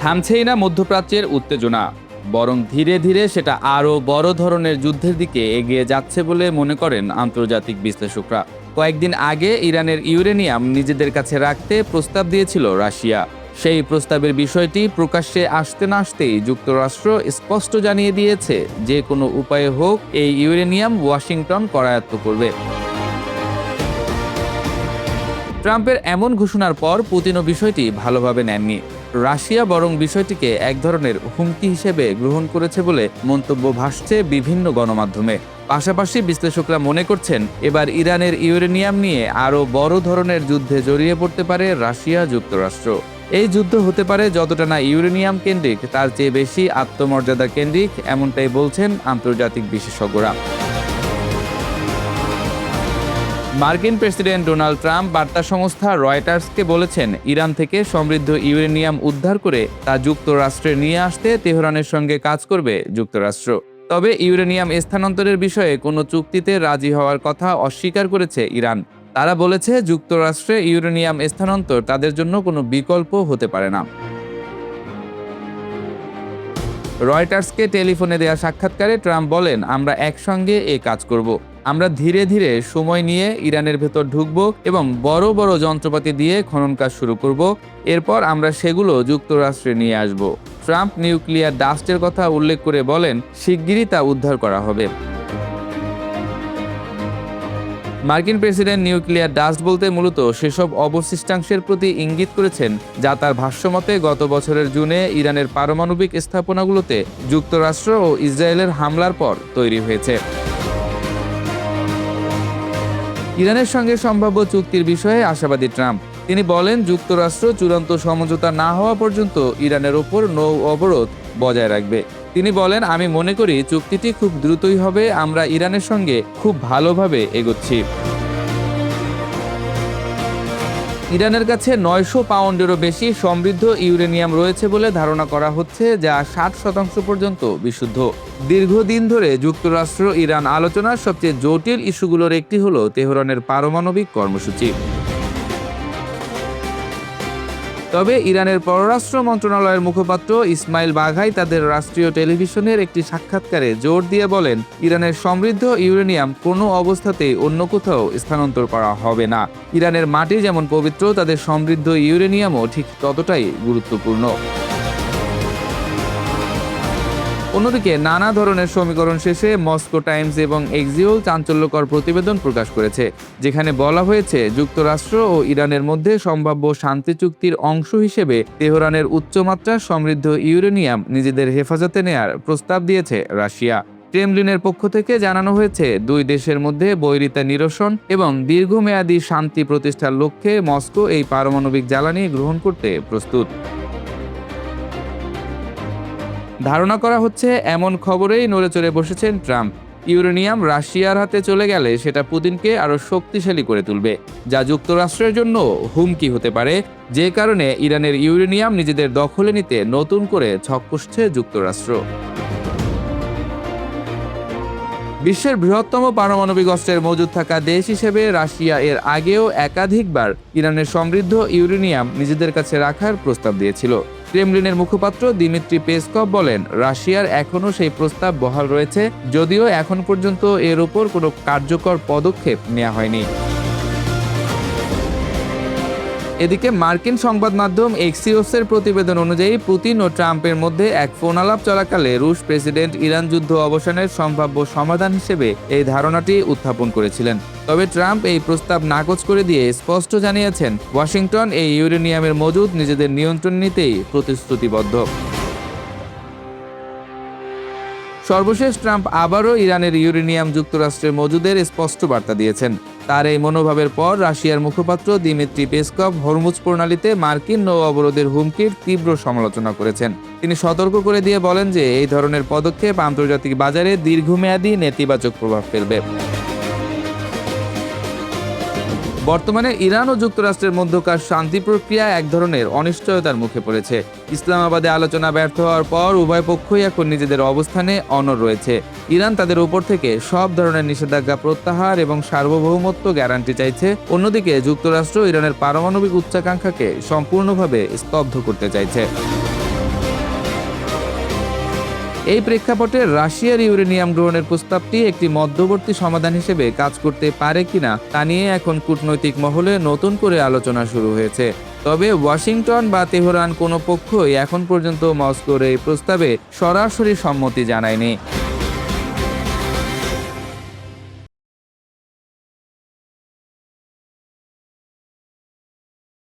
থামছেই না মধ্যপ্রাচ্যের উত্তেজনা, বরং ধীরে ধীরে সেটা আরও বড় ধরনের যুদ্ধের দিকে এগিয়ে যাচ্ছে বলে মনে করেন আন্তর্জাতিক বিশ্লেষকরা। কয়েকদিন আগে ইরানের ইউরেনিয়াম নিজেদের কাছে রাখতে প্রস্তাব দিয়েছিল রাশিয়া। সেই প্রস্তাবের বিষয়টি প্রকাশ্যে আসতে না আসতেই যুক্তরাষ্ট্র স্পষ্ট জানিয়ে দিয়েছে, যে কোনো উপায়ে হোক এই ইউরেনিয়াম ওয়াশিংটন করায়ত্ত করবে। ট্রাম্পের এমন ঘোষণার পর পুতিনও বিষয়টি ভালোভাবে নেননি। রাশিয়া বরং বিষয়টিকে এক ধরনের হুমকি হিসেবে গ্রহণ করেছে বলে মন্তব্য ভাসছে বিভিন্ন গণমাধ্যমে। পাশাপাশি বিশ্লেষকরা মনে করছেন, এবার ইরানের ইউরেনিয়াম নিয়ে আরও বড় ধরনের যুদ্ধে জড়িয়ে পড়তে পারে রাশিয়া যুক্তরাষ্ট্র। এই যুদ্ধ হতে পারে যতটা না ইউরেনিয়াম কেন্দ্রিক, তার চেয়ে বেশি আত্মমর্যাদা কেন্দ্রিক, এমনটাই বলছেন আন্তর্জাতিক বিশেষজ্ঞরা। মার্কিন প্রেসিডেন্ট ডোনাল্ড ট্রাম্প বার্তা সংস্থা রয়টার্সকে বলেছেন, ইরান থেকে সমৃদ্ধ ইউরেনিয়াম উদ্ধার করে তা যুক্তরাষ্ট্রে নিয়ে আসতে তেহরানের সঙ্গে কাজ করবে যুক্তরাষ্ট্র। তবে ইউরেনিয়াম স্থানান্তরের বিষয়ে কোনো চুক্তিতে রাজি হওয়ার কথা অস্বীকার করেছে ইরান। তারা বলেছে, যুক্তরাষ্ট্রে ইউরেনিয়াম স্থানান্তর তাদের জন্য কোনো বিকল্প হতে পারে না। রয়টার্সকে টেলিফোনে দেয়া সাক্ষাৎকারে ট্রাম্প বলেন, আমরা একসঙ্গে কাজ করব। আমরা ধীরে ধীরে সময় নিয়ে ইরানের ভেতর ঢুকব এবং বড় বড় যন্ত্রপাতি দিয়ে খনন কাজ শুরু করব। এরপর আমরা সেগুলো যুক্তরাষ্ট্রে নিয়ে আসব। ট্রাম্প নিউক্লিয়ার ডাস্টের কথা উল্লেখ করে বলেন, শিগগিরই তা উদ্ধার করা হবে। মার্কিন প্রেসিডেন্ট নিউক্লিয়ার ডাস্ট বলতে মূলত সেসব অবশিষ্টাংশের প্রতি ইঙ্গিত করেছেন, যা তার ভাষ্যমতে গত বছরের জুনে ইরানের পারমাণবিক স্থাপনাগুলোতে যুক্তরাষ্ট্র ও ইসরায়েলের হামলার পর তৈরি হয়েছে। ইরানের সঙ্গে সম্ভাব্য চুক্তির বিষয়ে আশাবাদী ট্রাম্প। তিনি বলেন, যুক্তরাষ্ট্র চূড়ান্ত সমঝোতা না হওয়া পর্যন্ত ইরানের ওপর নৌ অবরোধ বজায় রাখবে। তিনি বলেন, আমি মনে করি চুক্তিটি খুব দ্রুতই হবে। আমরা ইরানের সঙ্গে খুব ভালোভাবে এগোচ্ছি। ইরানের কাছে 900 পাউন্ডেরও বেশি সমৃদ্ধ ইউরেনিয়াম রয়েছে বলে ধারণা করা হচ্ছে, যা 60% পর্যন্ত বিশুদ্ধ। দীর্ঘদিন ধরে যুক্তরাষ্ট্র ইরান আলোচনার সবচেয়ে জটিল ইস্যুগুলোর একটি হলো তেহরানের পারমাণবিক কর্মসূচি। তবে ইরানের পররাষ্ট্র মন্ত্রণালয়ের মুখপাত্র ইসমাইল বাঘাই তাদের রাষ্ট্রীয় টেলিভিশনের একটি সাক্ষাৎকারে জোর দিয়ে বলেন, ইরানের সমৃদ্ধ ইউরেনিয়াম কোনো অবস্থাতেই অন্য কোথাও স্থানান্তর করা হবে না। ইরানের মাটি যেমন পবিত্র, তাদের সমৃদ্ধ ইউরেনিয়ামও ঠিক ততটাই গুরুত্বপূর্ণ। অন্যদিকে নানা ধরনের সমীকরণ শেষে মস্কো টাইমস এবং এক্সিওল চাঞ্চল্যকর প্রতিবেদন প্রকাশ করেছে, যেখানে বলা হয়েছে, যুক্তরাষ্ট্র ও ইরানের মধ্যে সম্ভাব্য শান্তি চুক্তির অংশ হিসেবে তেহরানের উচ্চমাত্রার সমৃদ্ধ ইউরেনিয়াম নিজেদের হেফাজতে নেয়ার প্রস্তাব দিয়েছে রাশিয়া। ক্রেমলিনের পক্ষ থেকে জানানো হয়েছে, দুই দেশের মধ্যে বৈরিতা নিরসন এবং দীর্ঘমেয়াদী শান্তি প্রতিষ্ঠার লক্ষ্যে মস্কো এই পারমাণবিক জ্বালানি গ্রহণ করতে প্রস্তুত। ধারণা করা হচ্ছে, এমন খবরেই নড়েচড়ে বসেছেন ট্রাম্প। ইউরেনিয়াম রাশিয়ার হাতে চলে গেলে সেটা পুতিনকে আরও শক্তিশালী করে তুলবে, যা যুক্তরাষ্ট্রের জন্য হুমকি হতে পারে। যে কারণে ইরানের ইউরেনিয়াম নিজেদের দখলে নিতে নতুন করে ছক কষছে যুক্তরাষ্ট্র। বিশ্বের বৃহত্তম পারমাণবিক অস্ত্রের মজুদ থাকা দেশ হিসেবে রাশিয়া এর আগেও একাধিকবার ইরানের সমৃদ্ধ ইউরেনিয়াম নিজেদের কাছে রাখার প্রস্তাব দিয়েছিল। ক্রেমলিনের মুখপাত্র দিমিত্রি পেসকভ বলেন, রাশিয়ার এখনও সেই প্রস্তাব বহাল রয়েছে, যদিও এখন পর্যন্ত এর ওপর কোনো কার্যকর পদক্ষেপ নেওয়া হয়নি। এদিকে মার্কিন সংবাদ মাধ্যম এক্সিওসের প্রতিবেদন অনুযায়ী, পুতিন ও ট্রাম্পের মধ্যে এক ফোন আলাপ চলাকালে রুশ প্রেসিডেন্ট ইরান যুদ্ধ অবসানের সম্ভাব্য সমাধান হিসেবে এই ধারণাটি উত্থাপন করেছিলেন। তবে ট্রাম্প এই প্রস্তাব নাকচ করে দিয়ে স্পষ্ট জানিয়েছেন, ওয়াশিংটন এই ইউরেনিয়ামের মজুদ নিজেদের নিয়ন্ত্রণ নিতেই প্রতিশ্রুতিবদ্ধ। সর্বশেষ ট্রাম্প আবারও ইরানের ইউরেনিয়াম যুক্তরাষ্ট্রের মজুদের স্পষ্ট বার্তা দিয়েছেন। তার এই মনোভাবের পর রাশিয়ার মুখপাত্র দিমিত্রি পেসকভ হরমুজ প্রণালীতে মার্কিন নৌ অবরোধের হুমকির তীব্র সমালোচনা করেছেন। তিনি সতর্ক করে দিয়ে বলেন যে, এই ধরনের পদক্ষেপ আন্তর্জাতিক বাজারে দীর্ঘমেয়াদী নেতিবাচক প্রভাব ফেলবে। বর্তমানে ইরান ও যুক্তরাষ্ট্রের মধ্যকার শান্তি প্রক্রিয়া এক ধরনের অনিশ্চয়তার মুখে পড়েছে। ইসলামাবাদে আলোচনা ব্যর্থ হওয়ার পর উভয় পক্ষই এখন নিজেদের অবস্থানে অনড় রয়েছে। ইরান তাদের উপর থেকে সব ধরনের নিষেধাজ্ঞা প্রত্যাহার এবং সার্বভৌমত্ব গ্যারান্টি চাইছে। অন্যদিকে যুক্তরাষ্ট্র ইরানের পারমাণবিক উচ্চাকাঙ্ক্ষাকে সম্পূর্ণভাবে স্তব্ধ করতে চাইছে। এই প্রেক্ষাপটে রাশিয়ার ইউরেনিয়াম গ্রহণের প্রস্তাবটি একটি মধ্যবর্তী সমাধান হিসেবে কাজ করতে পারে কিনা তা নিয়ে এখন কূটনৈতিক মহলে নতুন করে আলোচনা শুরু হয়েছে। তবে ওয়াশিংটন বা তেহরান কোনো পক্ষই এখন পর্যন্ত মস্কোর এই প্রস্তাবে সরাসরি সম্মতি জানায়নি।